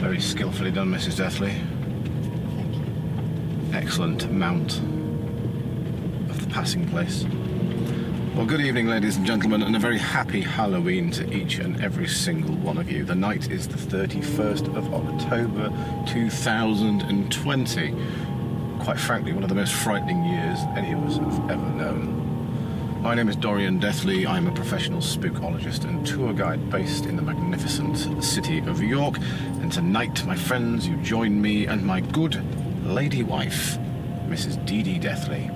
Very skillfully done, Mrs. Deathley. Thank you. Excellent mount of the passing place. Well, good evening, ladies and gentlemen, and a very happy Halloween to each and every single one of you. The night is the 31st of October 2020. Quite frankly, one of the most frightening years any of us have ever known. My name is Dorian Deathley. I'm a professional spookologist and tour guide based in the magnificent city of York. And tonight, my friends, you join me and my good lady wife, Mrs. Dee Dee Deathley,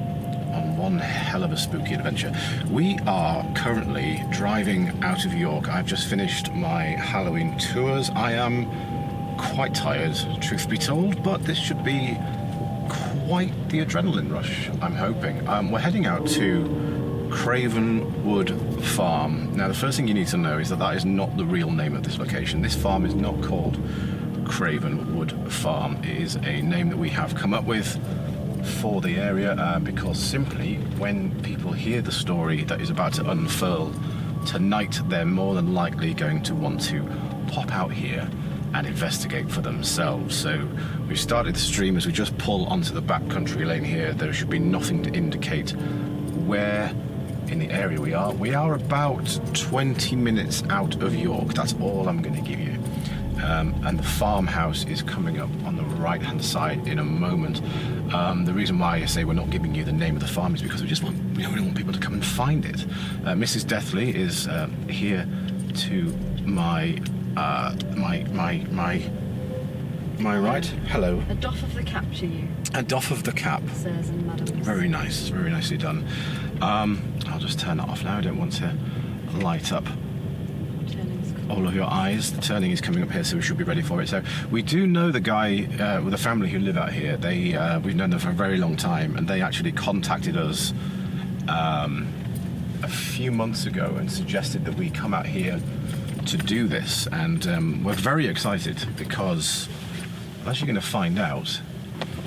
on one hell of a spooky adventure. We are currently driving out of York. I've just finished my Halloween tours. I am quite tired, truth be told, but this should be quite the adrenaline rush, I'm hoping. We're heading out to Cravenwood Farm. Now, the first thing you need to know is that that is not the real name of this location. This farm is not called Cravenwood Farm. It is a name that we have come up with for the area because simply when people hear the story that is about to unfurl tonight, they're more than likely going to want to pop out here and investigate for themselves. So we started the stream as we just pull onto the back country lane here. There should be nothing to indicate where in the area we are. We are about 20 minutes out of York. That's all I'm going to give you. And the farmhouse is coming up on the right hand side in a moment. The reason why I say we're not giving you the name of the farm is because we really want people to come and find it. Mrs. Deathley is here to my right. Hello. A doff of the cap to you. A doff of the cap. Sirs and madams. Very nice, very nicely done. I'll just turn that off now. I don't want to light up all of your eyes. The turning is coming up here, so we should be ready for it. So we do know the guy with the family who live out here. We've known them for a very long time, and they actually contacted us a few months ago and suggested that we come out here to do this. And we're very excited because, as you're going to find out,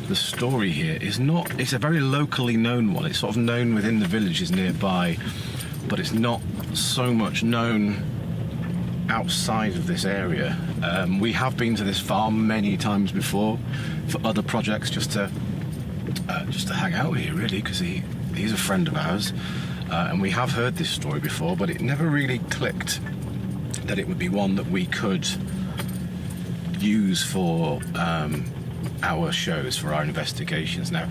the story here is not, it's a very locally known one. It's sort of known within the villages nearby, but it's not so much known outside of this area. We have been to this farm many times before for other projects, just to hang out here, really, because he's a friend of ours, and we have heard this story before, but it never really clicked that it would be one that we could use for our shows, for our investigations. Now,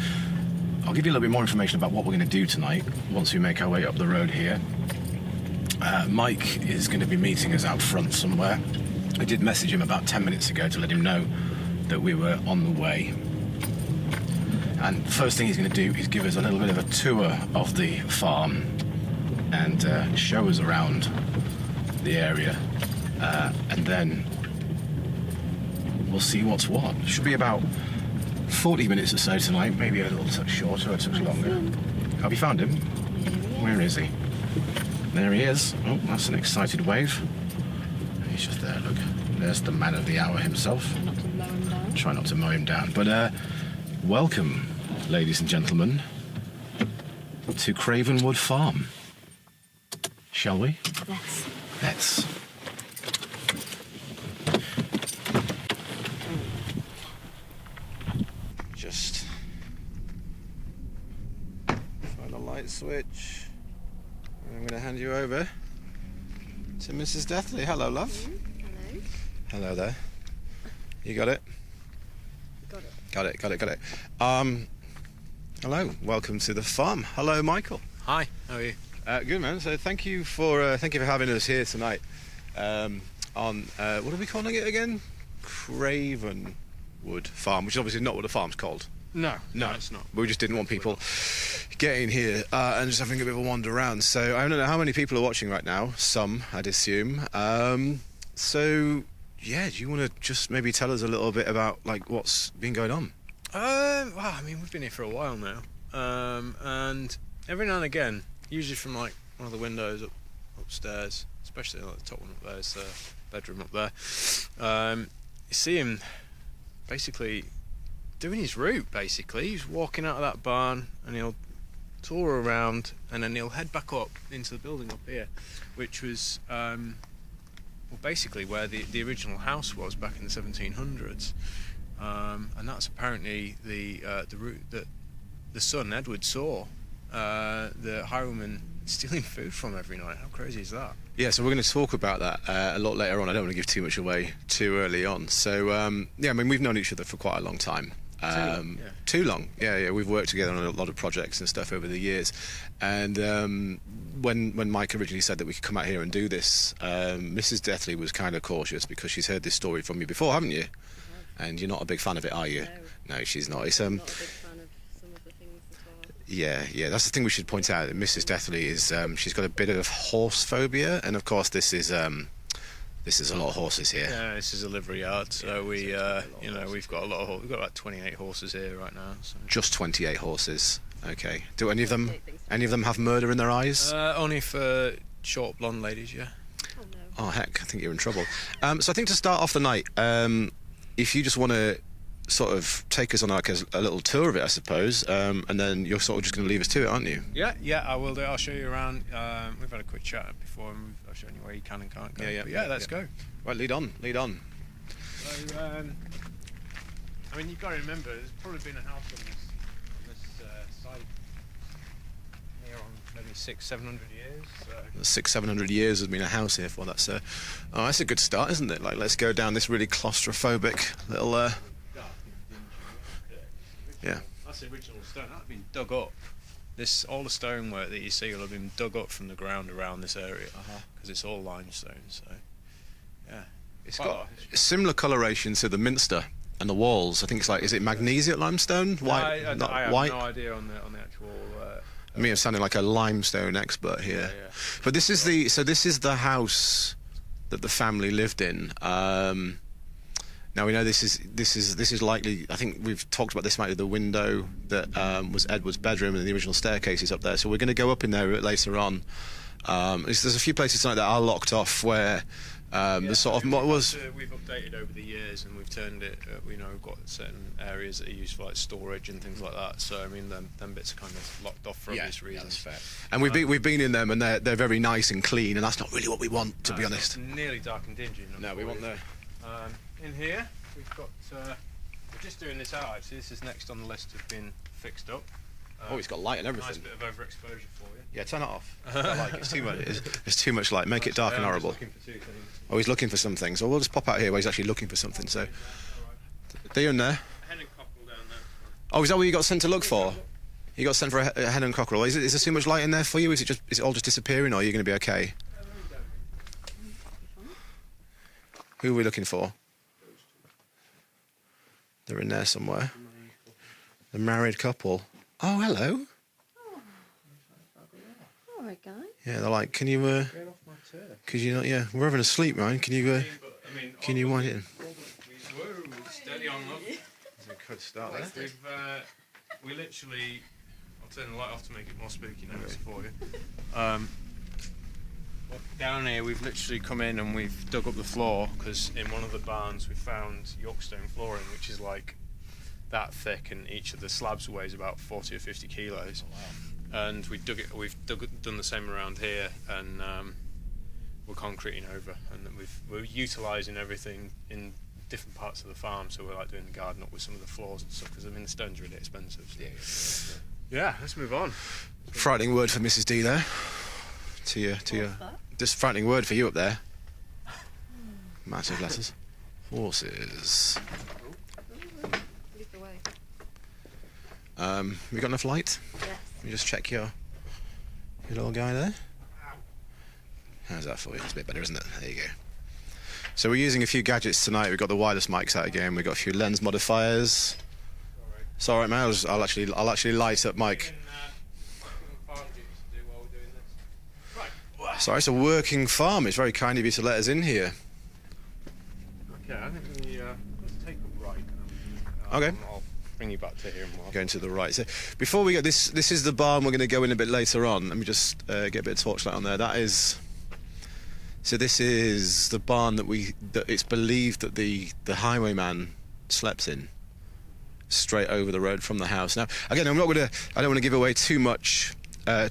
I'll give you a little bit more information about what we're going to do tonight once we make our way up the road here. Mike is going to be meeting us out front somewhere. I did message him about 10 minutes ago to let him know that we were on the way. And first thing he's going to do is give us a little bit of a tour of the farm and show us around the area, and then we'll see what's what. It should be about 40 minutes or so tonight, maybe a little touch shorter, a touch longer. Have you found him? Where is he? There he is. Oh, that's an excited wave. He's just there, look. There's the man of the hour himself. Try not to mow him down. Try not to mow him down. But welcome, ladies and gentlemen, to Cravenwood Farm. Shall we? Let's. Just find a light switch. I'm going to hand you over to Mrs. Deathley. Hello, love. Hello. Hello there. You got it? Got it. Got it. Hello, welcome to the farm. Hello, Michael. Hi, how are you? Good, man. So thank you for having us here tonight on what are we calling it again? Cravenwood Farm, which is obviously not what the farm's called. No, it's not. We just didn't want people getting here and just having a bit of a wander around. So I don't know how many people are watching right now. Some, I'd assume. So yeah, do you want to just maybe tell us a little bit about like what's been going on? Well, I mean, we've been here for a while now, and every now and again, usually from like one of the windows upstairs, especially like the top one up there, is the bedroom up there. You see him basically doing his route. Basically, he's walking out of that barn, and he'll tour around, and then he'll head back up into the building up here, which was basically where the original house was back in the 1700s. And that's apparently the route that the son Edward saw the highwayman stealing food from every night. How crazy is that? Yeah, so we're going to talk about that a lot later on. I don't want to give too much away too early on. So yeah, I mean, we've known each other for quite a long time. Too long. Yeah. We've worked together on a lot of projects and stuff over the years. And when Mike originally said that we could come out here and do this, Mrs. Deathley was kind of cautious because she's heard this story from you before, haven't you? And you're not a big fan of it, are you? No, she's not. It's I'm not a big fan of some of the things as well. Yeah. That's the thing we should point out. That Mrs. Deathley is she's got a bit of horse phobia, and of course this is a lot of horses here. Yeah, this is a livery yard, so we've got we've got about 28 horses here right now. So. Just 28 horses. Okay. Do any of them have murder in their eyes? Only for short blonde ladies, yeah. Oh no. Oh heck, I think you're in trouble. So I think to start off the night, if you just want to sort of take us on like a little tour of it, I suppose, and then you're sort of just going to leave us to it, aren't you? Yeah, I will do. I'll show you around. We've had a quick chat before, and I've shown you where you can and can't go. Yeah, let's go. Right, lead on. So, I mean, you've got to remember, there's probably been a house on this site near on maybe 600-700 years. So. 600-700 years has been a house here for. That's a good start, isn't it? Like, let's go down this really claustrophobic little. Yeah. That's the original stone. That's been dug up. All the stonework that you see will have been dug up from the ground around this area because it's all limestone. So, yeah, it's got similar coloration to the Minster and the walls. I think it's like, is it magnesia limestone? White, I have white? no idea on the actual. Me, I'm sounding like a limestone expert here. Yeah. But this is the house that the family lived in. Now we know this is likely. I think we've talked about this. Might be the window that was Edward's bedroom, and the original staircase is up there. So we're going to go up in there later on. There's a few places tonight that are locked off where the sort of was. We've updated over the years, and we've turned it. We've got certain areas that are used for like storage and things like that. So I mean, them bits are kind of locked off for obvious reasons. Yeah, that's fair. And we've been in them, and they're very nice and clean, and that's not really what we want, to be honest. It's nearly dark and dingy. No, we want the. In here, we've got. We're just doing this out. Actually, this is next on the list of being fixed up. It's got light and everything. Nice bit of overexposure for you. Yeah, turn it off. I don't like it. It's too much. It's too much light. Make it dark and horrible. Looking for 2 things. Oh, he's looking for some things. Well, we'll just pop out here where he's actually looking for something. So, they're in there. Hen and cockerel down there. Oh, is that what you got sent to look for? You got sent for a hen and cockerel. Is there too much light in there for you? Is it all just disappearing, or are you going to be okay? Who are we looking for? They're in there somewhere. The married couple. Oh, hello. All right, guys. Yeah, they're like, can you? Get off my turf. Could you not? Yeah, we're having a sleep, Ryan. Can you? Can you wind it in? Whoa, steady on, love. We could start there. We literally. I'll turn the light off to make it more spooky now for you. Down here, we've literally come in and we've dug up the floor because in one of the barns we found Yorkstone flooring, which is like that thick, and each of the slabs weighs about 40 or 50 kilos. Oh, wow. And we've done the same around here, and we're concreting over, and we're utilising everything in different parts of the farm. So we're like doing the garden up with some of the floors and stuff because I mean the stone's really expensive. So. Yeah, let's move on. Frightening word for Mrs. D there. To you. Just frightening word for you up there. Massive letters. Horses. Lead the way. We got enough light? Yes. You just check your Your little guy there. How's that for you? It's a bit better, isn't it? There you go. So we're using a few gadgets tonight. We've got the wireless mics out again. We've got a few lens modifiers. It's all right, man. I'll actually light up Mike. Sorry, it's a working farm. It's very kind of you to let us in here. Okay, I think let's take a right. Okay. I'll bring you back to here. Going to the right. So before we get this is the barn we're going to go in a bit later on. Let me just get a bit of torchlight on there. That is. So this is the barn that it's believed that the highwayman slept in, straight over the road from the house. Now, again, I don't want to give away too much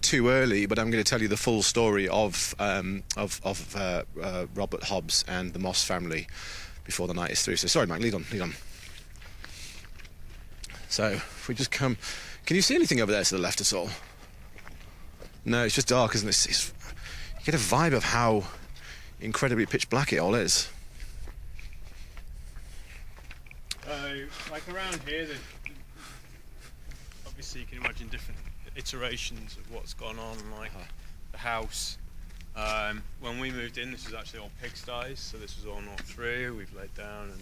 too early, but I'm going to tell you the full story of Robert Hobbs and the Moss family before the night is through. So sorry, Mike, lead on. So if we just come, can you see anything over there to the left at all? No, it's just dark, isn't it? You get a vibe of how incredibly pitch black it all is. Like around here, obviously you can imagine different iterations of what's gone on, like the house. When we moved in, this was actually all pigsties, so this was all knocked through. We've laid down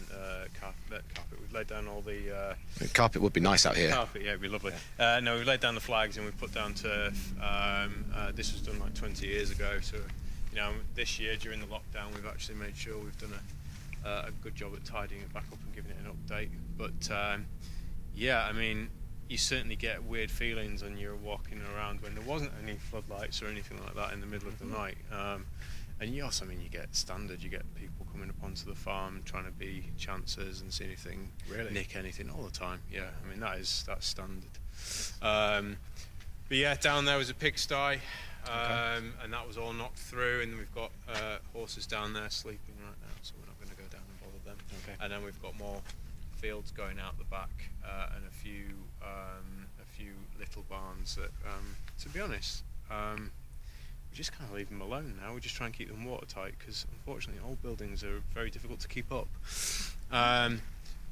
carpet. We've laid down all the carpet would be nice out here. Carpet, yeah, it'd be lovely. Yeah. No, we've laid down the flags and we've put down turf. This was done like 20 years ago, so you know, this year during the lockdown, we've actually made sure we've done a good job at tidying it back up and giving it an update. But yeah, I mean, you certainly get weird feelings when you're walking around when there wasn't any floodlights or anything like that in the middle of the night. And you also, I mean, you get people coming up onto the farm trying to be chancers and see anything, really nick anything all the time. Yeah, I mean that's standard. But yeah, down there was a pigsty. And that was all knocked through, and we've got horses down there sleeping right now, so we're not going to go down and bother them. Okay. And then we've got more fields going out the back, and a few little barns that, to be honest, we just kind of leave them alone now. We just try and keep them watertight because, unfortunately, old buildings are very difficult to keep up. But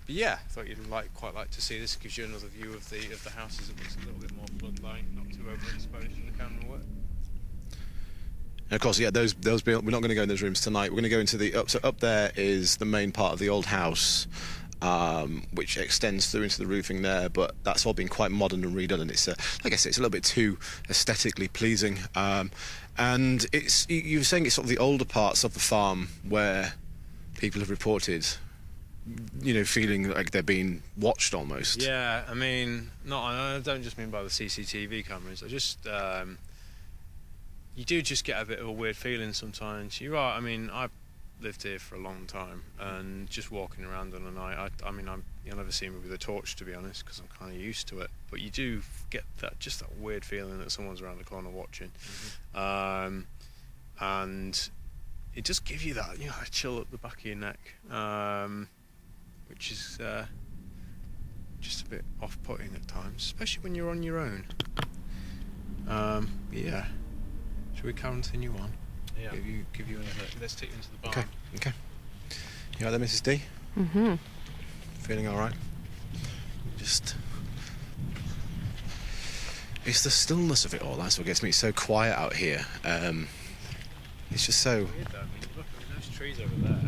yeah, I thought you'd quite like to see this. It gives you another view of the houses. It looks a little bit more floodlight, not too overexposed in the camera work. And of course, yeah, those we're not going to go in those rooms tonight. We're going to go into the so up there is the main part of the old house, which extends through into the roofing there. But that's all been quite modern and redone, and it's like I say, it's a little bit too aesthetically pleasing. And you were saying it's sort of the older parts of the farm where people have reported, you know, feeling like they're being watched almost. Yeah, I mean, I don't just mean by the CCTV cameras. I just you do just get a bit of a weird feeling sometimes. You're right. I mean, I've lived here for a long time, and just walking around on a night, you'll never see me with a torch, to be honest, because I'm kind of used to it. But you do get that weird feeling that someone's around the corner watching, and it just gives you that, you know, a chill up the back of your neck, which is just a bit off-putting at times, especially when you're on your own. Yeah. Shall we continue on? Yeah. Give you another. Let's take you into the barn. Okay. You all right there, Mrs. D? Mm-hmm. Feeling all right? Just. It's the stillness of it all. That's what gets me so quiet out here. It's just so. Weird though. I mean, look, those trees over there.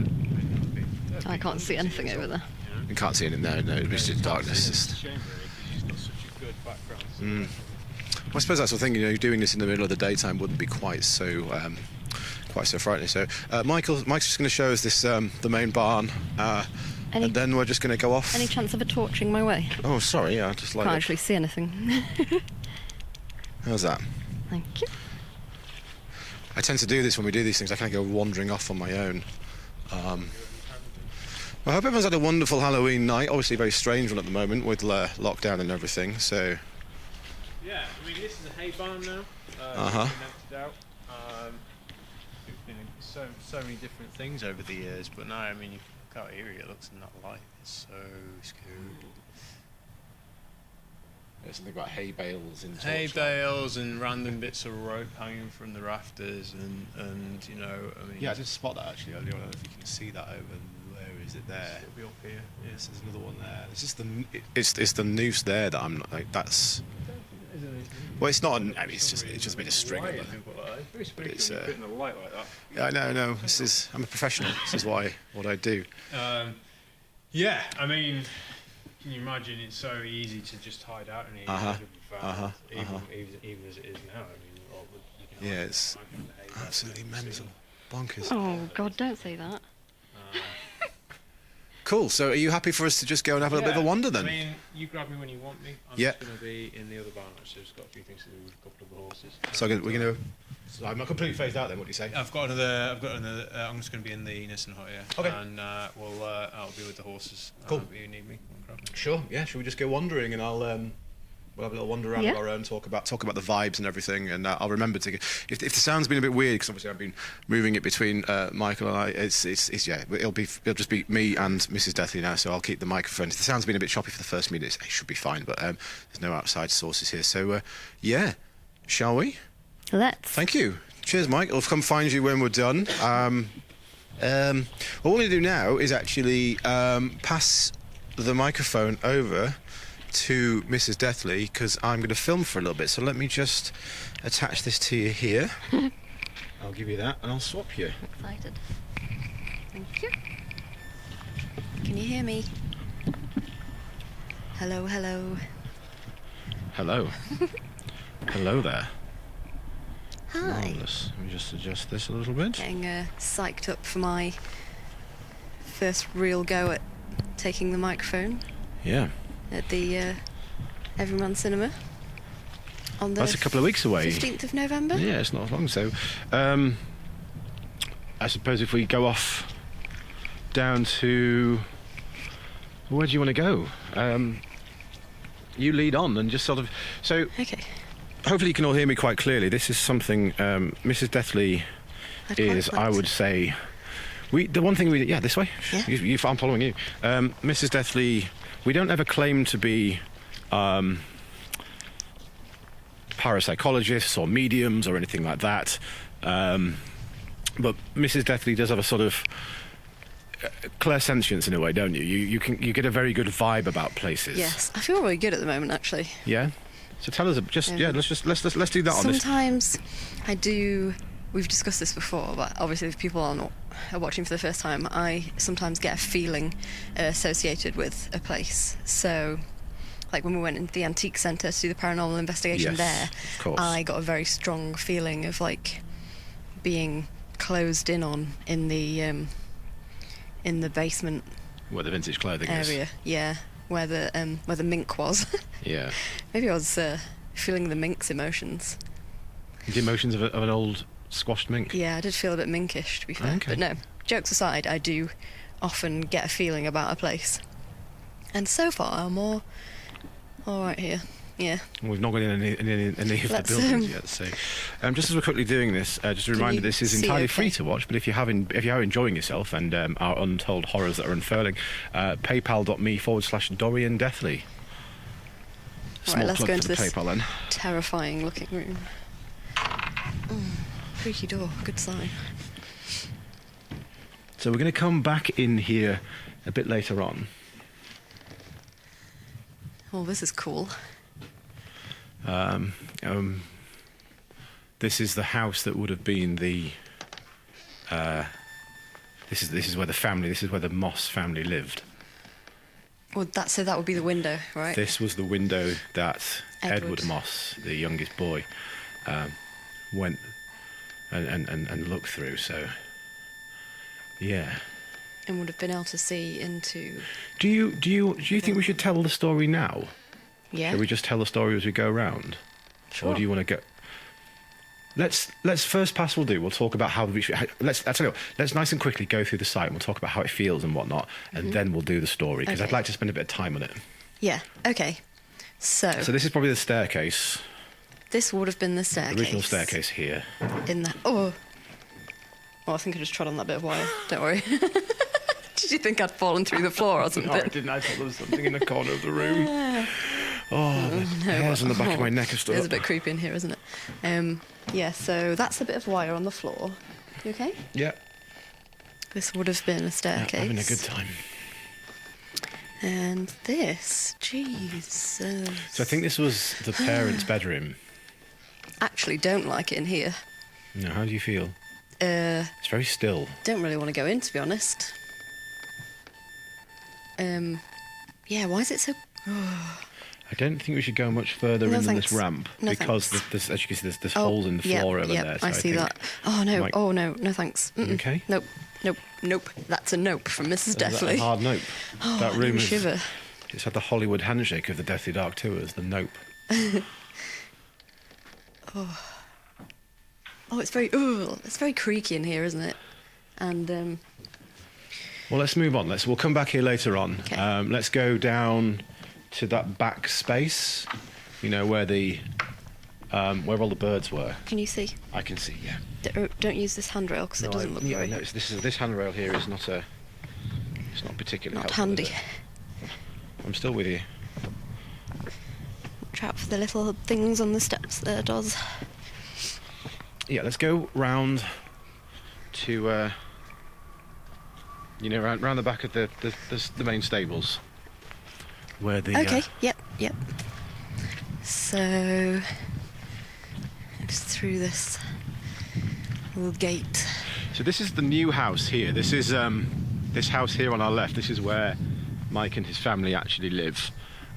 I can't see anything over there. You can't see anything there. No, it's just darkness. It's a shame, really, because you've got such a good background. Well, I suppose that's the thing. You know, doing this in the middle of the daytime wouldn't be quite so frightening. So, Mike's just going to show us this the main barn, and then we're just going to go off. Any chance of a torching my way? Oh, sorry. Yeah, just like. Can't actually see anything. How's that? Thank you. I tend to do this when we do these things. I kind of go wandering off on my own. Well, I hope everyone's had a wonderful Halloween night. Obviously, a very strange one at the moment with lockdown and everything. So. Yeah, I mean, this is a hay barn now. It's been emptied out. It's been so many different things over the years, but now, I mean, you look out here, it looks in that light. It's so scary. There's something about hay bales in Hay bales and random bits of rope hanging from the rafters, and you know, I mean. Yeah, I did spot that actually earlier on. I don't know if you can see that over. Where is it there? It'll be up here. Yes, there's another one there. It's just it's the noose there that I'm like. That's. Is Well, it's not. I mean, it's just a bit of string. Why On you the, can put that? It's very spooky it's, when you put it in the light like that. yeah, no. I'm a professional. This is what I do. Yeah, I mean, can you imagine? It's so easy to just hide out in here, even as it is now. I mean, you can Yeah, hide it's behind the hay, absolutely mental, bonkers. Oh God, don't say that. Cool. So, are you happy for us to just go and have a little bit of a wander then? I mean, you grab me when you want me. I'm Yeah. just going to be in the other barn. Actually, I've just got a few things to do with a couple of the horses. So we're going to. So I'm not completely phased out then. What do you say? I've got another. I'm just going to be in the nursing hut here. Okay. And I'll be with the horses. Cool. If you need me, grab me. Sure. Yeah. Should we just go wandering and I'll we'll have a little wander around Yeah. of our own, talk about the vibes and everything, and I'll remember to. If the sound's been a bit weird, because obviously I've been moving it between Michael and I. It's yeah. It'll just be me and Mrs. Deathley now, so I'll keep the microphone. If the sound's been a bit choppy for the first minute, it should be fine. But there's no outside sources here, so yeah. Shall we? Let's. Thank you. Cheers, Mike. I'll come find you when we're done. What we're going to do now is actually pass the microphone over to Mrs. Deathley, because I'm going to film for a little bit. So let me just attach this to you here. I'll give you that and I'll swap you. Excited. Thank you. Can you hear me? Hello, hello. Hello. Hello there. Hi. Marvellous. Let me just adjust this a little bit. Getting psyched up for my first real go at taking the microphone Yeah. at the Everyman Cinema on the That's a couple of weeks away. 15th of November. Yeah, it's not long. So, I suppose if we go off down to, where do you want to go? You lead on and just sort of. So, Okay. hopefully you can all hear me quite clearly. This is something Mrs. Deathley I'd is, quite like I would say. The one thing this way. Yeah. I'm following you. Mrs. Deathley, we don't ever claim to be parapsychologists or mediums or anything like that. But Mrs. Deathley does have a sort of clairsentience in a way, don't you? You get a very good vibe about places. Yes, I feel really good at the moment, actually. Yeah. So tell us, let's do that on this. Sometimes I do. We've discussed this before, but obviously if people are watching for the first time, I sometimes get a feeling associated with a place. So, like when we went into the antique centre to do the paranormal investigation Yes, there, of course. I got a very strong feeling of like being closed in on in the basement Where the vintage clothing area. is. Yeah, where the mink was. Yeah. Maybe I was feeling the mink's emotions. The emotions of an old squashed mink. Yeah, I did feel a bit minkish, to be fair. Okay. But no, jokes aside, I do often get a feeling about a place. And so far, I'm all right here. Yeah. We've not got in any of the Let's, buildings yet. So, just as we're quickly doing this, just a reminder: you this is see entirely okay? free to watch. But if you are enjoying yourself and our untold horrors that are unfurling, PayPal.me/Dorian Deathley. Small let's plug go for into the this PayPal then. terrifying looking room. Creaky door, good sign. So we're going to come back in here a bit later on. Oh, this is cool. This is the house that would have been the. This is where the Moss family lived. Well, that would be the window, right? This was the window that Edward Edward. Moss, the youngest boy, went and looked through. So, yeah. And would have been able to see into. Do you think we should tell the story now? Yeah. Shall we just tell the story as we go around? Sure. Or do you want to go? Let's first pass. We'll talk about how we should. I tell you what, let's nice and quickly go through the site and we'll talk about how it feels and whatnot, and then we'll do the story because I'd Okay. like to spend a bit of time on it. Yeah. Okay. So So this is probably the staircase, this would have been the staircase. original staircase here. In that. Oh. Well, I think I just trod on that bit of wire. Don't worry. Did you think I'd fallen through the floor or something? No, I didn't. I thought there was something in the corner of the room. Oh, the hairs on the back of my neck are stood It's a up. bit creepy in here, isn't it? Yeah, so that's a bit of wire on the floor. You okay? Yeah, This would have been a yeah, staircase. having a good time. And this, Jesus. So I think this was the parents' bedroom. Actually, don't like it in here. No, how do you feel? It's very still. Don't really want to go in, to be honest. Yeah, why is it so... I don't think we should go much further No, in than this thanks. ramp No, because thanks. there's, as you can see, there's holes in the floor over there. So I see think that. Oh, no. might- Oh, no. No, thanks. Mm-mm. Okay. Nope. Nope. Nope. That's a nope from Mrs. Is that Deathly. a hard nope. Oh, That I room can is. shiver. It's had the Hollywood handshake of the Deathly Dark Tours. The nope. Oh, it's very creaky in here, isn't it? And, Well, let's move on. We'll come back here later on. Okay. Let's go down to that back space. You know where where all the birds were. can you see? I can see. Yeah. Don't use this handrail because it doesn't look very... No, this handrail here is not a. It's not particularly Not helpful, is handy. it? I'm still with you. Watch out for the little things on the steps there, Doz. Yeah, let's go round to. Round the back of the main stables. Where the. Okay, yep. So... just through this little gate. So this is the new house here. This is this house here on our left. This is where Mike and his family actually live.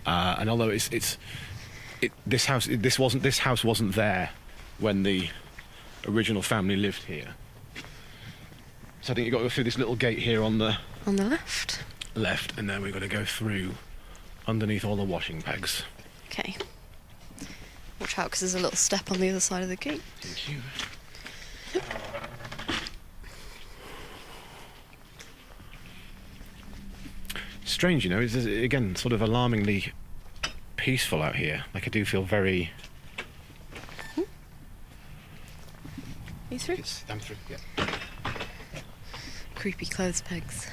And although this house wasn't there when the original family lived here. So I think you've got to go through this little gate here on the On the left. left, and then we've got to go through underneath all the washing pegs. Okay. Watch out because there's a little step on the other side of the gate. Thank you. Strange, you know, it's again sort of alarmingly peaceful out here. Like I do feel very. You through? I'm through. Yeah. Creepy clothes pegs.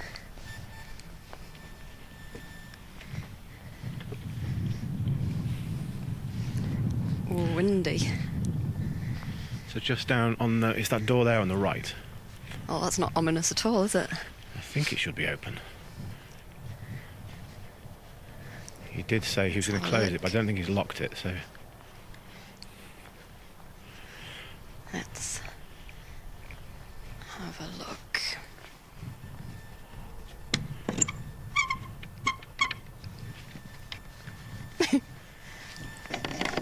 Ooh, windy. So just down on the, it's that door there on the right. Oh, that's not ominous at all, is it? I think it should be open. He did say he was going to Have a close it, look. but I don't think he's locked it. So Let's have a look.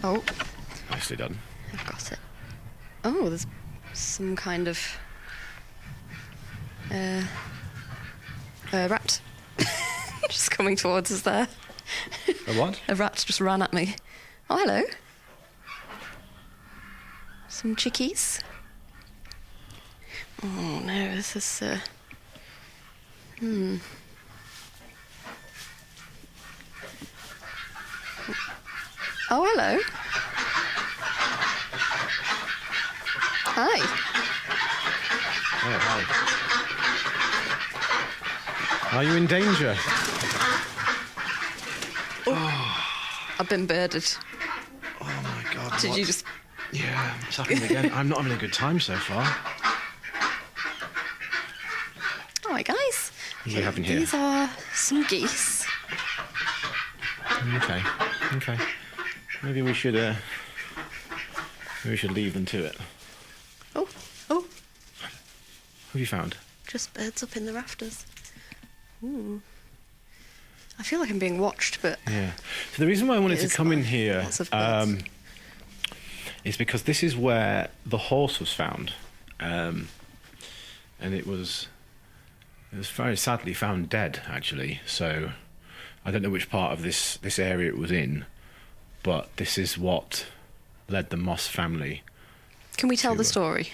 Oh, nicely done. I've got it. Oh, there's some kind of rat just coming towards us there. A what? A rat just ran at me. Oh, hello. Some chickies. Oh no, this is Oh, hello. Hi. Oh, hi. Are you in danger? I've been birded. Oh my God. Did what? you just... Yeah, it's happening again. I'm not having a good time so far. All right, guys. What do we have in here? These are some geese. Okay. Maybe we should leave them to it. Oh, What have you found? just birds up in the rafters. Ooh. I feel like I'm being watched, but Yeah. So the reason why I wanted It to is come in fine. here Lots of birds. is because this is where the horse was found, and it was very sadly found dead, actually. So I don't know which part of this area it was in, but this is what led the Moss family. can we tell To, the story?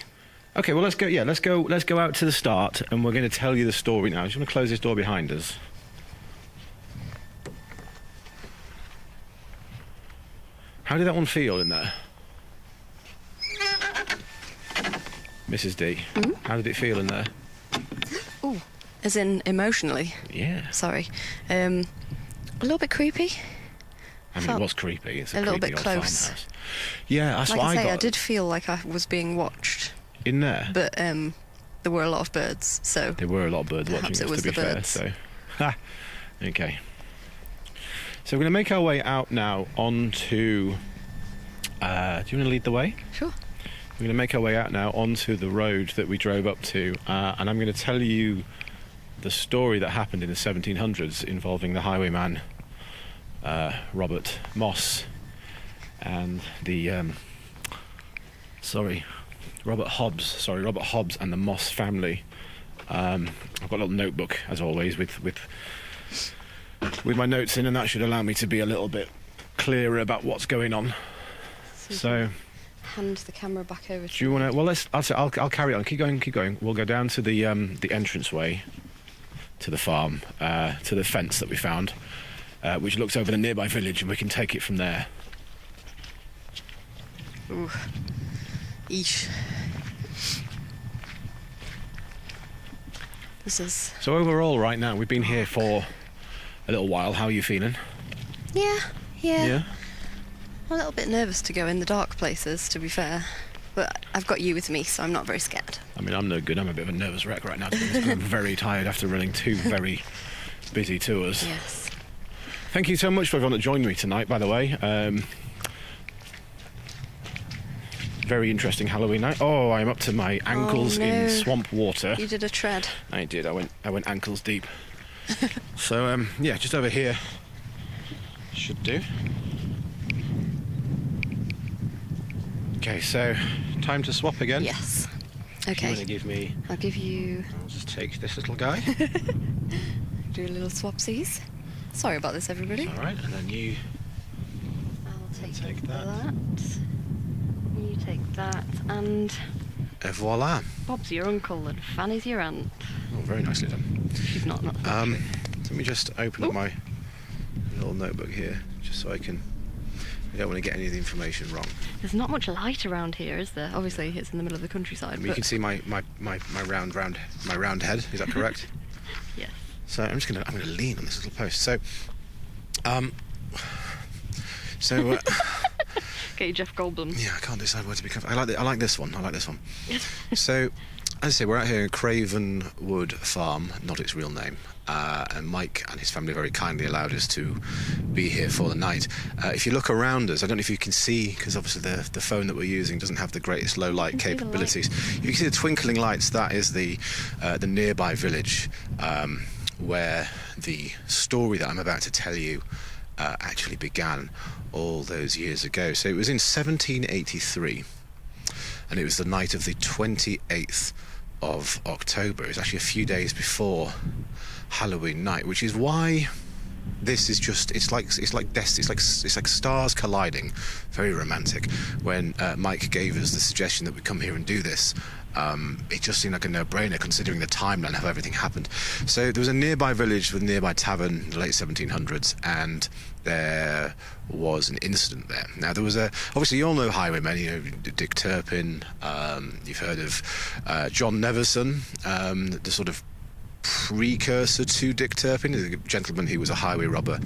Okay, well let's go. Yeah, let's go out to the start, and we're going to tell you the story now. I just want to close this door behind us. How did that one feel in there? Mrs. D, how did it feel in there? Ooh, as in emotionally. Yeah. Sorry. A little bit creepy. I mean, it Felt was creepy. It's a a little creepy bit old close. farmhouse. Yeah, that's Like what I say, got I did feel like I was being watched, in there. but there were a lot of birds, so There were a lot of birds Perhaps watching it us, was to be the fair. birds. So, ha. Okay. So we're going to make our way out now onto... do you want to lead the way? Sure. We're going to make our way out now onto the road that we drove up to, and I'm going to tell you the story that happened in the 1700s involving the highwayman Robert Moss and the Robert Hobbs and the Moss family. I've got a little notebook as always with my notes in, and that should allow me to be a little bit clearer about what's going on. So hand the camera back over to do you want to? Well, I'll carry on. Keep going. We'll go down to the entranceway to the farm, to the fence that we found, which looks over the nearby village, and we can take it from there. Ooh. Eesh. This is... So overall, right now, we've been here for a little while. How are you feeling? Yeah. Yeah? I'm a little bit nervous to go in the dark places, to be fair. But I've got you with me, so I'm not very scared. I mean, I'm no good. I'm a bit of a nervous wreck right now. I'm very tired after running 2 very busy tours. Yes. Thank you so much for everyone that joined me tonight, by the way. Very interesting Halloween night. Oh, I'm up to my ankles in swamp water. You did a tread. I did. I went ankles deep. So yeah, just over here should do. Okay, so time to swap again. Yes. You Okay. want to give me? I'll give you... I'll just take this little guy. Do a little swapsies. Sorry about this, everybody. All right, and then you. I'll take that. You take that, and Et voila. Bob's your uncle and Fanny's your aunt. Oh, very nicely done. She's not. Let me just open up Ooh. my little notebook here, just so I don't want to get any of the information wrong. There's not much light around here, is there? Obviously, it's in the middle of the countryside. I mean, you can see my round head. Is that correct? Yes. So I'm gonna lean on this little post. So, Get you Jeff Goldblum. yeah, I can't decide where to be comfortable. I like this one. So, as I say, we're out here at Cravenwood Farm, not its real name. And Mike and his family very kindly allowed us to be here for the night. If you look around us, I don't know if you can see, because obviously the phone that we're using doesn't have the greatest low light capabilities. You can see the twinkling lights. That is the nearby village where the story that I'm about to tell you actually began all those years ago. So it was in 1783, and it was the night of the 28th of October. It was actually a few days before Halloween night, which is why this is just it's like stars colliding. Very romantic. When Mike gave us the suggestion that we come here and do this, it just seemed like a no-brainer considering the timeline of everything happened. So there was a nearby village with a nearby tavern in the late 1700s, and there was an incident there. Now there was obviously you all know highwaymen, you know Dick Turpin, you've heard of John Neverson, the sort of precursor to Dick Turpin, a gentleman who was a highway robber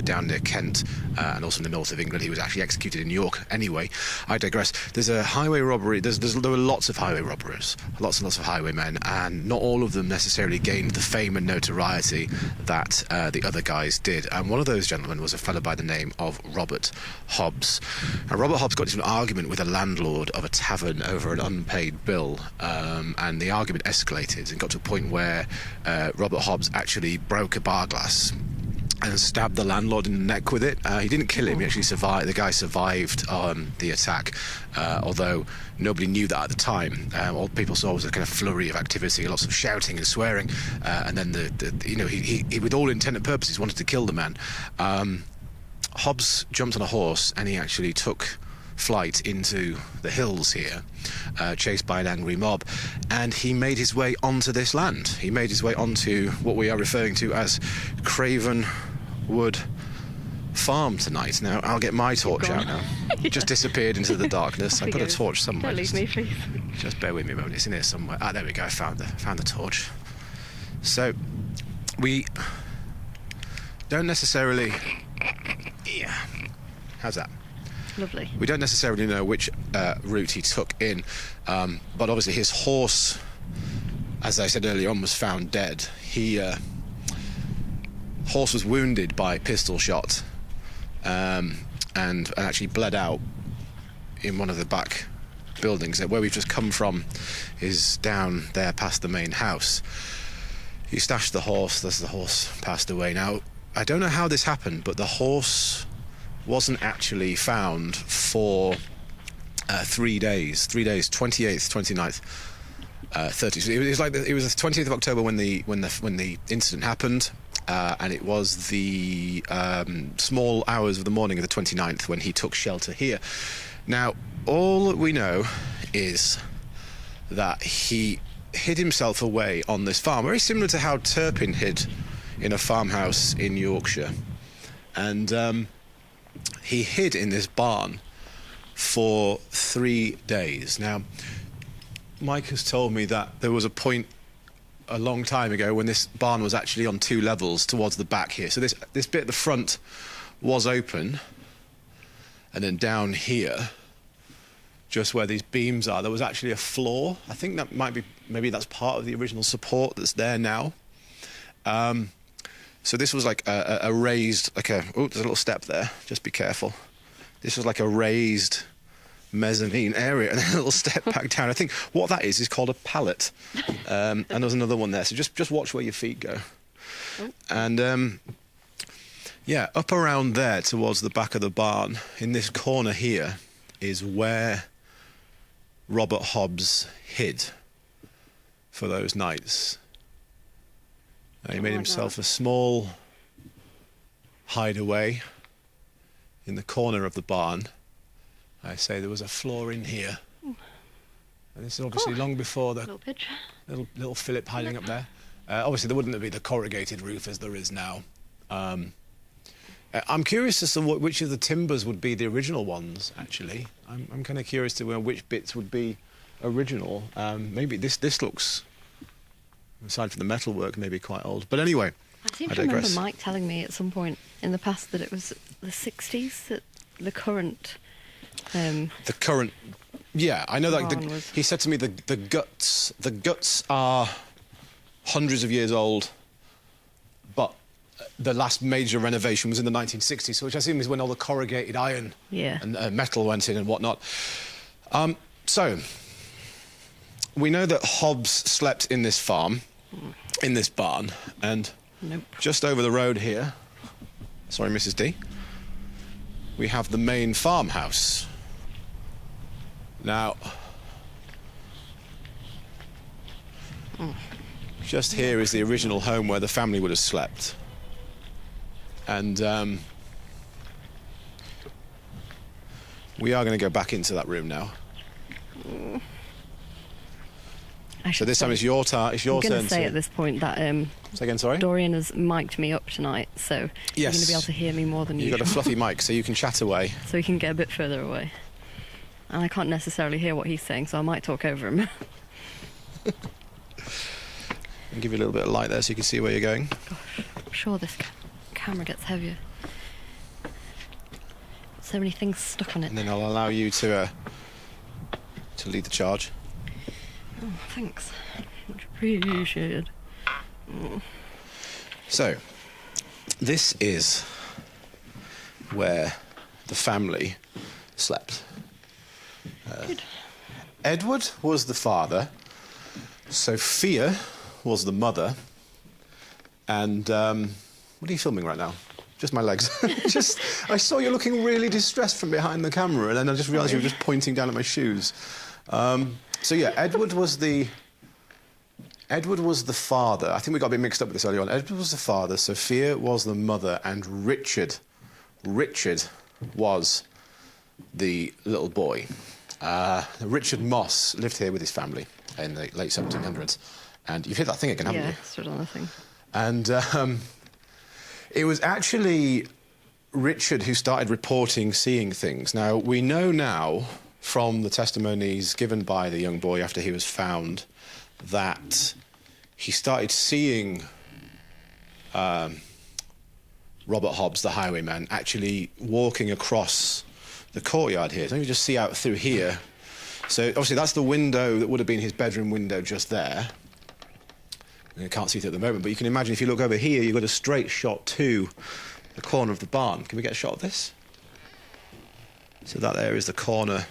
down near Kent and also in the north of England. He was actually executed in York. Anyway, I digress. There's a highway robbery. There were lots of highway robbers, lots and lots of highwaymen, and not all of them necessarily gained the fame and notoriety that the other guys did. And one of those gentlemen was a fellow by the name of Robert Hobbs. Now, Robert Hobbs got into an argument with a landlord of a tavern over an unpaid bill, and the argument escalated and got to a point where Robert Hobbs actually broke a bar glass and stabbed the landlord in the neck with it. He didn't kill him. He actually survived. The guy survived the attack, although nobody knew that at the time. All people saw was a kind of flurry of activity, lots of shouting and swearing, and then he with all intent and purposes wanted to kill the man. Hobbs jumped on a horse and he actually took flight into the hills here, chased by an angry mob, and he made his way onto this land. He made his way onto what we are referring to as Cravenwood Farm tonight. Now, I'll get my torch out now. It just disappeared into the darkness. I put a torch somewhere. Don't leave me, please. Just bear with me a moment. It's in here somewhere. Ah, there we go. I found the torch. So, we don't necessarily... Yeah. How's that? Lovely. We don't necessarily know which route he took in, but obviously his horse, as I said earlier on, was found dead. Horse was wounded by pistol shot and actually bled out in one of the back buildings. Where we've just come from is down there past the main house. He stashed the horse. The horse passed away. Now, I don't know how this happened, but the horse wasn't actually found for 3 days. 3 days, 28th, 29th, 30th. It was like it was the 20th of October when the incident happened, and it was the small hours of the morning of the 29th when he took shelter here. Now, all that we know is that he hid himself away on this farm, very similar to how Turpin hid in a farmhouse in Yorkshire. And he hid in this barn for 3 days. Now, Mike has told me that there was a point a long time ago when this barn was actually on 2 levels towards the back here. So this bit at the front was open, and then down here, just where these beams are, there was actually a floor. I think that maybe that's part of the original support that's there now. So this was like a raised, there's a little step there, just be careful. This was like a raised mezzanine area and then a little step back down. I think what that is called a pallet. And there's another one there, so just watch where your feet go. And yeah, up around there towards the back of the barn, in this corner here, is where Robert Hobbs hid for those nights. He made himself a small hideaway in the corner of the barn. I say there was a floor in here. And this is obviously long before the little Philip hiding up there. Obviously there wouldn't be the corrugated roof as there is now. I'm curious as to which of the timbers would be the original ones, actually. I'm kind of curious to which bits would be original. Maybe this looks, aside from the metalwork, maybe quite old. But anyway, I seem to remember Mike telling me at some point in the past that it was the 60s that the current... yeah, I know that he said to me the guts are hundreds of years old, but the last major renovation was in the 1960s, so which I assume is when all the corrugated iron and metal went in and whatnot. So we know that Hobbs slept in this farm, in this barn, and just over the road here, sorry, Mrs. D, we have the main farmhouse. Now, just here is the original home where the family would have slept. And we are going to go back into that room now. So this time it's your turn. I'm going to say at this point that say again, sorry? Dorian has mic'd me up tonight, so you're going to be able to hear me more than usual. You've got a fluffy mic, so you can chat away. So he can get a bit further away. And I can't necessarily hear what he's saying, so I might talk over him. I'll give you a little bit of light there so you can see where you're going. Gosh, I'm sure this camera gets heavier. So many things stuck on it. And then I'll allow you to lead the charge. Oh, thanks. Much appreciated. So, this is where the family slept. Good. Edward was the father, Sophia was the mother, and what are you filming right now? Just my legs. I saw you looking really distressed from behind the camera, and then I just realised you were just pointing down at my shoes. So yeah, Edward was the father. I think we got a bit mixed up with this earlier on. Edward was the father, Sophia was the mother, and Richard was the little boy. Richard Moss lived here with his family in the late 1700s. And you've hit that thing again, haven't you? Yeah, stood on the thing. And it was actually Richard who started reporting seeing things. Now, we know now from the testimonies given by the young boy after he was found that he started seeing Robert Hobbs, the highwayman, actually walking across the courtyard here. So you just see out through here. So obviously that's the window that would have been his bedroom window just there. You can't see it at the moment, but you can imagine if you look over here, you've got a straight shot to the corner of the barn. Can we get a shot of this? So that there is the corner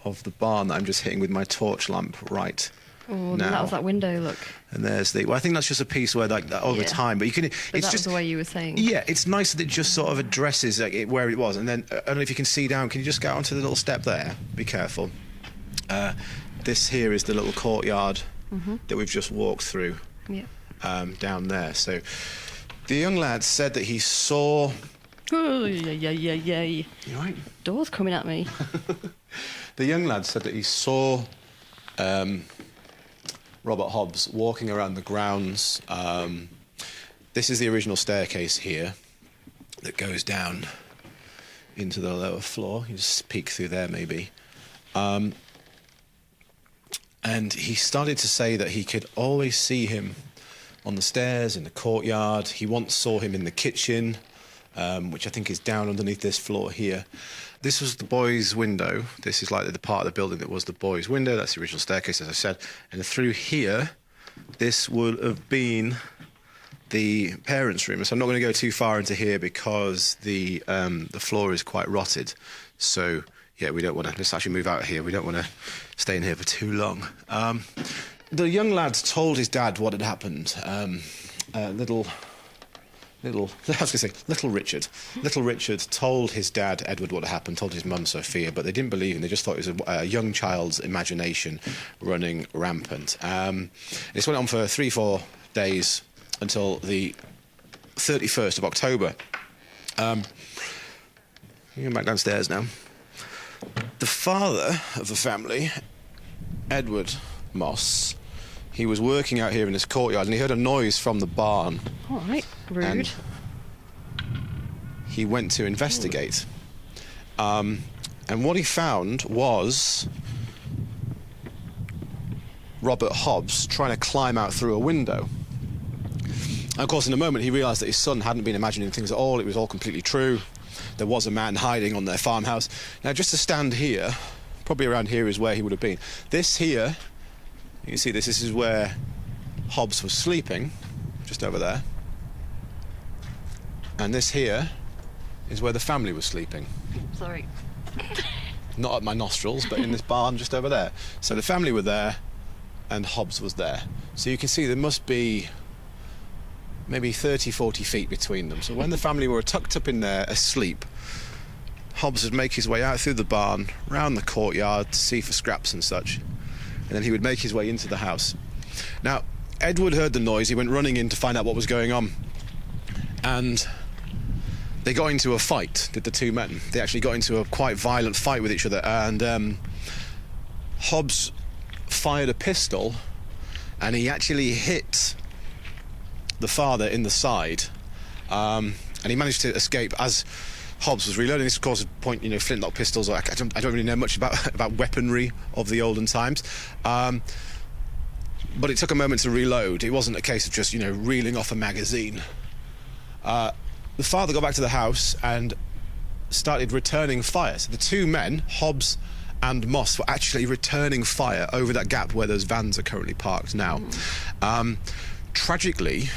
of the barn that I'm just hitting with my torch lamp right Oh, now. that was that window, look. And there's the... Well, I think that's just a piece where, like, that over time, but you can... But it's that just was the way you were saying. Yeah, it's nice that it just sort of addresses like, where it was. And then, I don't know if you can see down, can you just get onto the little step there? Be careful. This here is the little courtyard that we've just walked through down there. So the young lad said that he saw... Oh, yeah. You all right? Doors coming at me. The young lad said that he saw Robert Hobbs walking around the grounds. This is the original staircase here that goes down into the lower floor. You just peek through there, maybe. And he started to say that he could always see him on the stairs, in the courtyard. He once saw him in the kitchen, which I think is down underneath this floor here. This was the boys' window. This is like the part of the building that was the boys' window. That's the original staircase, as I said. And through here, this would have been the parents' room. So I'm not going to go too far into here because the floor is quite rotted. So, yeah, we don't want to... Let's actually move out of here. We don't want to stay in here for too long. The young lad told his dad what had happened. Little Richard. Little Richard told his dad, Edward, what had happened, told his mum, Sophia, but they didn't believe him. They just thought it was a young child's imagination running rampant. This went on for 3-4 days until the 31st of October. I'm going back downstairs now. The father of the family, Edward Moss, he was working out here in this courtyard and he heard a noise from the barn. All right, rude. And he went to investigate. And what he found was Robert Hobbs trying to climb out through a window. And of course, in a moment, he realised that his son hadn't been imagining things at all. It was all completely true. There was a man hiding on their farmhouse. Now, just to stand here, probably around here is where he would have been. This here, you can see this is where Hobbs was sleeping, just over there. And this here is where the family was sleeping. Sorry. Not at my nostrils, but in this barn just over there. So the family were there, and Hobbs was there. So you can see there must be maybe 30, 40 feet between them. So when the family were tucked up in there, asleep, Hobbs would make his way out through the barn, round the courtyard to see for scraps and such. And then he would make his way into the house. Now, Edward heard the noise. He went running in to find out what was going on. And they got into a fight, did the two men. They actually got into a quite violent fight with each other. And Hobbs fired a pistol, and he actually hit the father in the side. And he managed to escape as Hobbs was reloading. This, of course, point, flintlock pistols. I don't really know much about weaponry of the olden times. But it took a moment to reload. It wasn't a case of just, reeling off a magazine. The father got back to the house and started returning fire. So the two men, Hobbs and Moss, were actually returning fire over that gap where those vans are currently parked now. Tragically,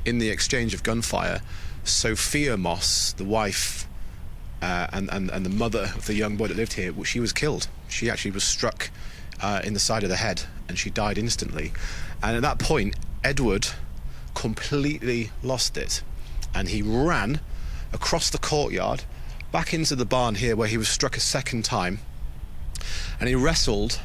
in the exchange of gunfire, Sophia Moss, the wife and the mother of the young boy that lived here, she was killed. She actually was struck in the side of the head, and she died instantly. And at that point, Edward completely lost it, and he ran across the courtyard back into the barn here where he was struck a second time, and he wrestled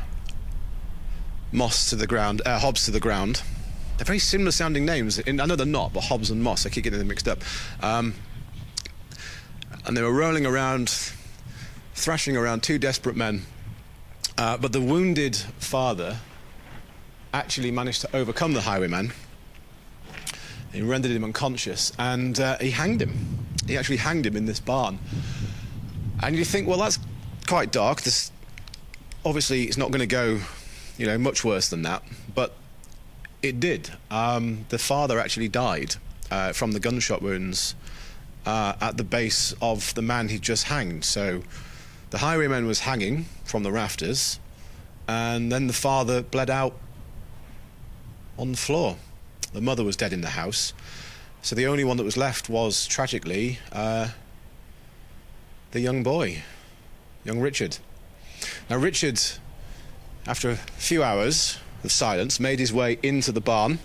Hobbs to the ground. They're very similar sounding names. I know they're not, but Hobbs and Moss, I keep getting them mixed up. And they were rolling around, thrashing around, two desperate men. But the wounded father actually managed to overcome the highwayman. He rendered him unconscious, and he hanged him. He actually hanged him in this barn. And you think, well, that's quite dark. Obviously, it's not going to go, much worse than that. But it did. The father actually died from the gunshot wounds at the base of the man he'd just hanged. So the highwayman was hanging from the rafters, and then the father bled out on the floor. The mother was dead in the house, So the only one that was left was, tragically, the young boy, young Richard. Now Richard, after a few hours of silence, made his way into the barn,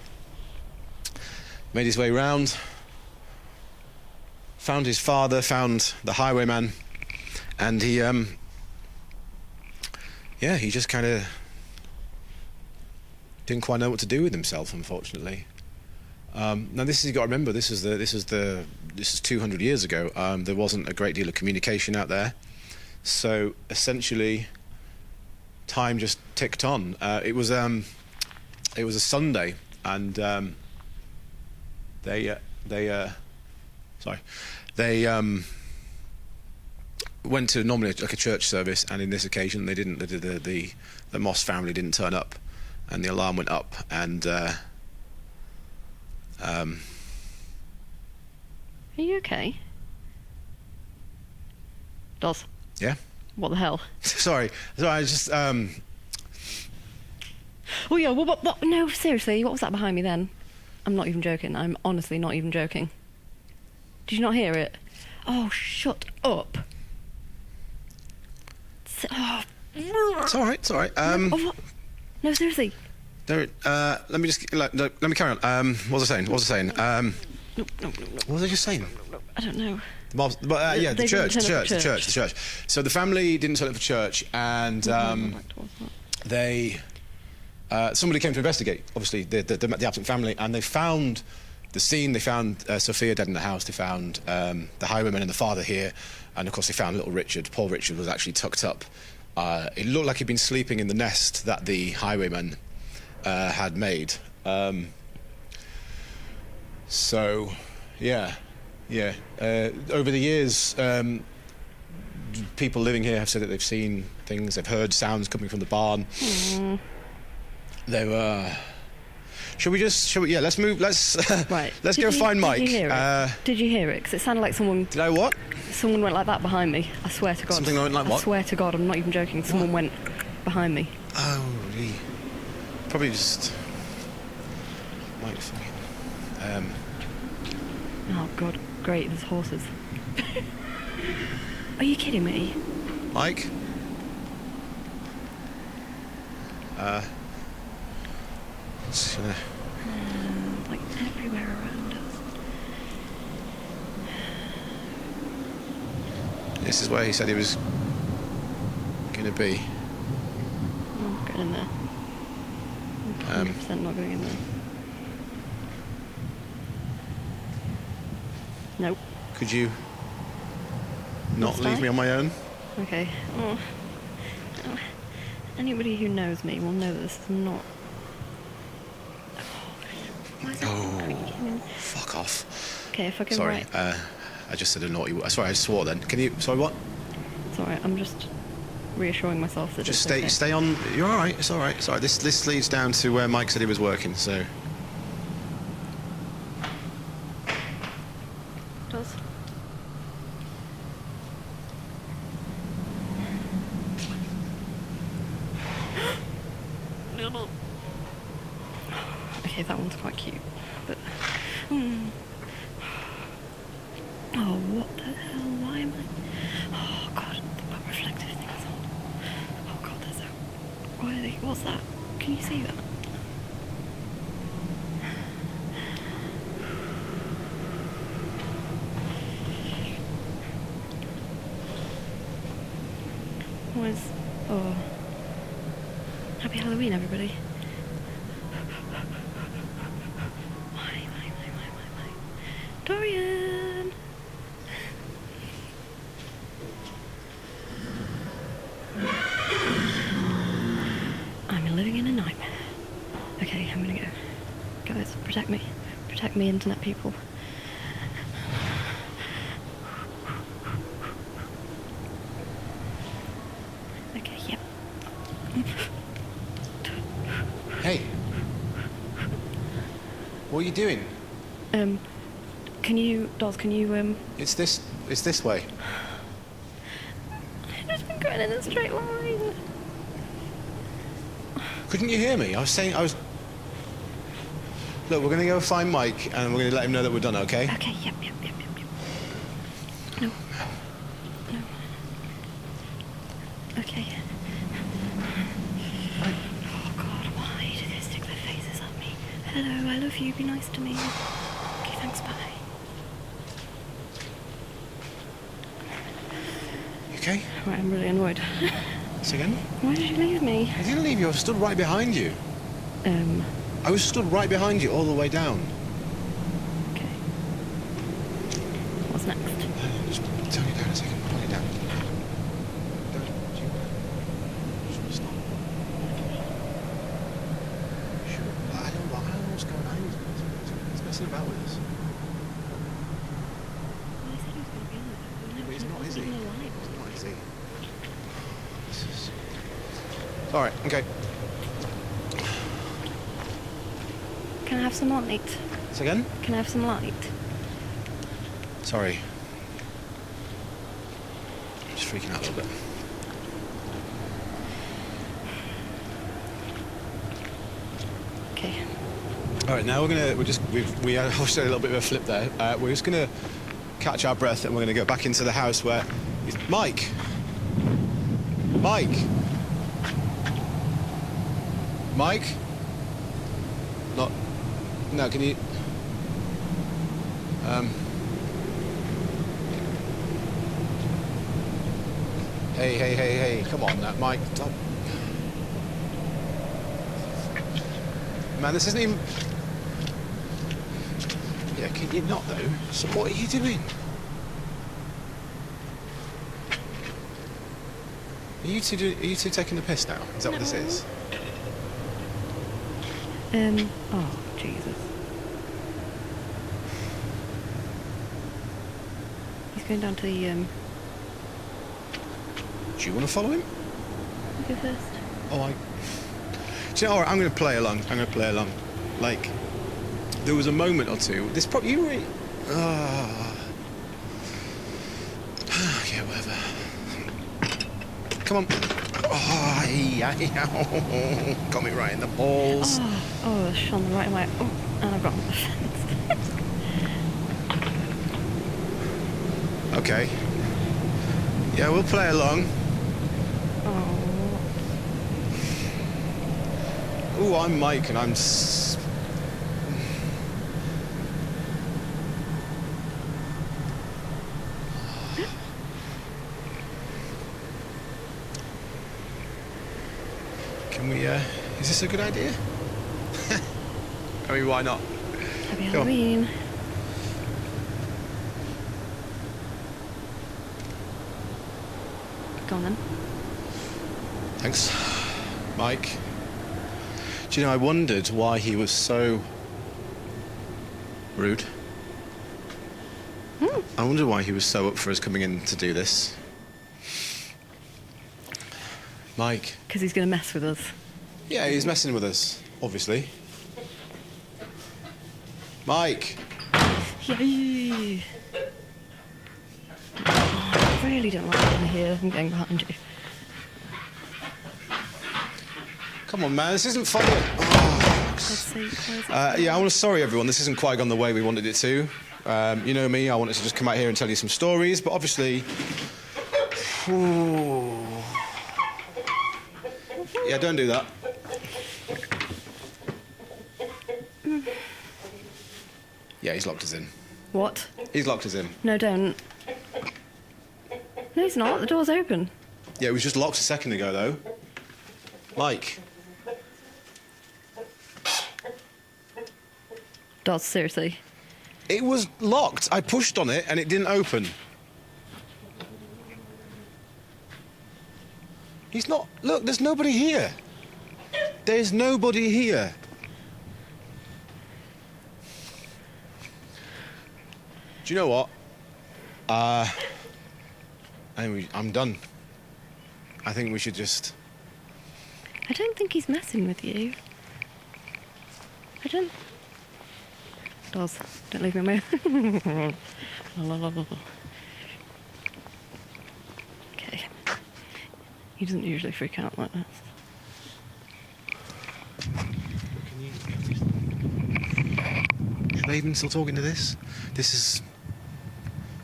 made his way round, found his father, found the highwayman, and he just kind of didn't quite know what to do with himself, unfortunately. Now this is, you got to remember, this is 200 years ago. There wasn't a great deal of communication out there, so essentially time just ticked on. It was a Sunday, and they went to normally like a church service, and in this occasion they didn't. The Moss family didn't turn up, and the alarm went up, and Are you okay? Doz. Yeah. What the hell? sorry, I just Oh yeah. What? No, seriously. What was that behind me then? I'm not even joking. I'm honestly not even joking. Did you not hear it? Oh, shut up. It's all right. It's all right. Oh, what? No, seriously. Let me just let me carry on. What was I saying? No. What was I just saying? I don't know. Yeah, the They didn't church. turn up for The church. So the family didn't turn up for church, and somebody came to investigate. Obviously, the absent family, and they found the scene. They found Sophia dead in the house. They found the highwayman and the father here, and of course they found little Richard. Poor Richard was actually tucked up. It looked like he'd been sleeping in the nest that the highwayman had made. So, yeah. Over the years, people living here have said that they've seen things. They've heard sounds coming from the barn. They were. Shall we? Yeah. Let's move. Let's. Right. Let's go find Mike. Did you hear it? Did you hear it? Because it sounded like someone. Did I what? Someone went like that behind me. I swear to God. Something like what? I swear to God, I'm not even joking. Someone went behind me. Oh, really? Probably just. Mike. Oh God, great. There's horses. Are you kidding me? Mike. It's gonna... Like everywhere around us. This is where he said he was gonna be. Oh, get in there. I'm 100% not going in there. Nope. Could you not leave me on my own? Okay. Oh. Anybody who knows me will know that this is not. Why is that creaking? Fuck off. Okay, if I can Sorry, write. I just said a naughty word. Sorry, I swore then. Can you... Sorry, what? It's alright, I'm just reassuring myself that Just it's okay. stay on... You're alright, it's alright. Sorry, this leads down to where Mike said he was working, so... Does. Okay, that one's quite cute, but... Oh, what the hell? Why am I... Oh, God, that reflective thing is on. Oh, God, there's a... Why are they... What's that? Can you see that? What is... Oh... Happy Halloween, everybody. Why? Dorian! I'm living in a nightmare. Okay, I'm gonna go. Guys, protect me. Protect me, internet people. Okay, yep. Hey! What are you doing? Can you... Dolls, can you, It's this way. I've just been going in a straight line. Couldn't you hear me? I was saying... Look, we're going to go find Mike, and we're going to let him know that we're done, okay? Okay, yep. No. No. Okay. Oh, God, why do they stick their faces at me? Hello, I love you, be nice to me. Okay, thanks, bye. You okay? Right, I'm really annoyed. Say again? Why did you leave me? I didn't leave you, I stood right behind you. I was stood right behind you all the way down. Okay. What's next? Just turn it down a second. Put it down. Should we stop? Sure. I don't know what's going on. He's messing about with us. Well, I said he was going to be in there. But he's not, is he? He's He's not, is he? This is... All right, okay. Can I have some light? Say again? Can I have some light? Sorry. Just freaking out a little bit. Okay. All right, now we obviously had a little bit of a flip there. We're just gonna catch our breath and we're gonna go back into the house where Mike. Not. No, can you? Hey! Come on, now, Mike. Stop. Man, this isn't even. Yeah, can you not though? So what are you doing? Are you two taking the piss now? Is that what this is? Oh, Jesus. He's going down to the, Do you want to follow him? you go first. Oh, Do you know, all right, I'm going to play along. Like, there was a moment or two. This probably... You were... yeah, whatever. Come on. Oh, got me right in the balls. Oh, it's on the right way. Oh, and I've got on the fence. Okay. Yeah, we'll play along. Oh. Ooh, I'm Mike and I'm... Can we, is this a good idea? I mean, why not? Happy Halloween. Go on then. Thanks, Mike. Do you know, I wondered why he was so rude. I wondered why he was so up for us coming in to do this. Mike. Because he's going to mess with us. Yeah, he's messing with us, obviously. Mike. Yay! Oh, I really don't like it in here. I'm going behind you. Come on, man, this isn't funny. Yeah, I want to sorry everyone. This isn't quite gone the way we wanted it to. You know me, I wanted to just come out here and tell you some stories, but obviously... Ooh. Yeah, don't do that. Yeah, he's locked us in. What? He's locked us in. No, don't. No, he's not. The door's open. Yeah, it was just locked a second ago, though. Mike. Does, seriously. It was locked. I pushed on it and it didn't open. He's not... Look, there's nobody here. There's nobody here. Do you know what? Anyway, I'm done. I think we should just... I don't think he's messing with you. I don't... Does. Don't leave me alone. Okay. He doesn't usually freak out like this. even still talking to this? This is...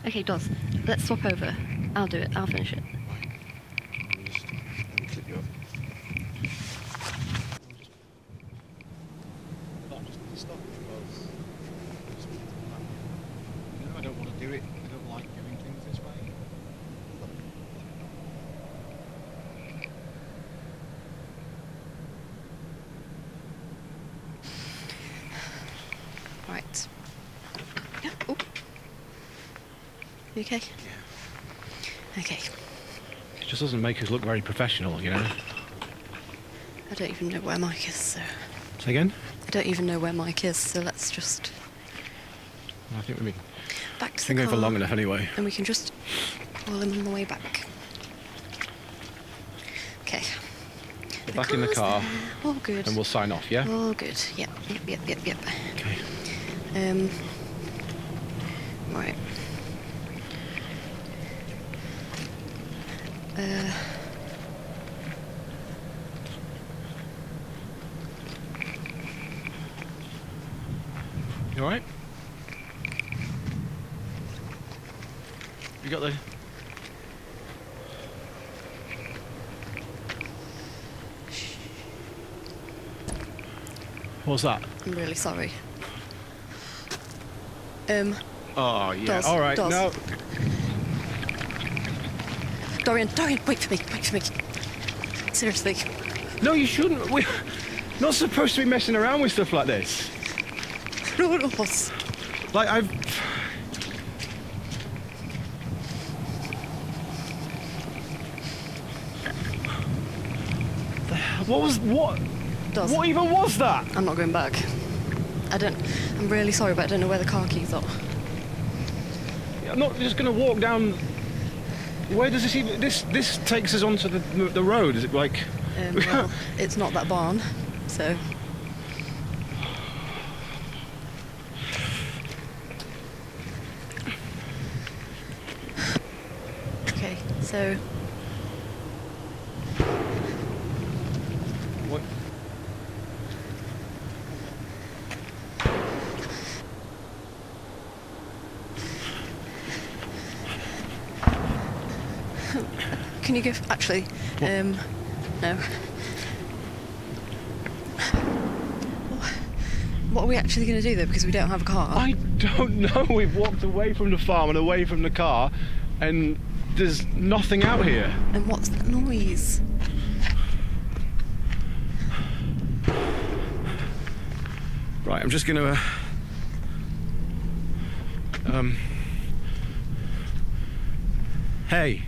Okay, Doz, let's swap over. I'll do it. I'll finish it. Let me clip you up. Stop because I don't want to do it. I don't like doing things this way. Right. Oh. You okay? Yeah. Okay. It just doesn't make us look very professional, you know? I don't even know where Mike is, so... Say again? I don't even know where Mike is, so let's just... I think we've been Back to the going car. for long enough anyway. And we can just call him on the way back. Okay. Get back in the car's car. there. All good. And we'll sign off, yeah? All good. Yep. Okay. Right. You alright? You got the... What's that? I'm really sorry. Oh, yeah. Doz, Alright, Doz. no. Dorian, wait for me. Seriously. No, you shouldn't. We're not supposed to be messing around with stuff like this. No, it was. Like, I've... What? Doz. What even was that? I'm not going back. I'm really sorry, but I don't know where the car keys are. I'm not just going to walk down... Where does this even... This takes us onto the road, is it like... Well, it's not that barn, so... Okay, so... What? Can you give... Actually, no. What are we actually going to do, though, because we don't have a car? I don't know. We've walked away from the farm and away from the car, and there's nothing out here. And what's that noise? Right, I'm just going to... Hey.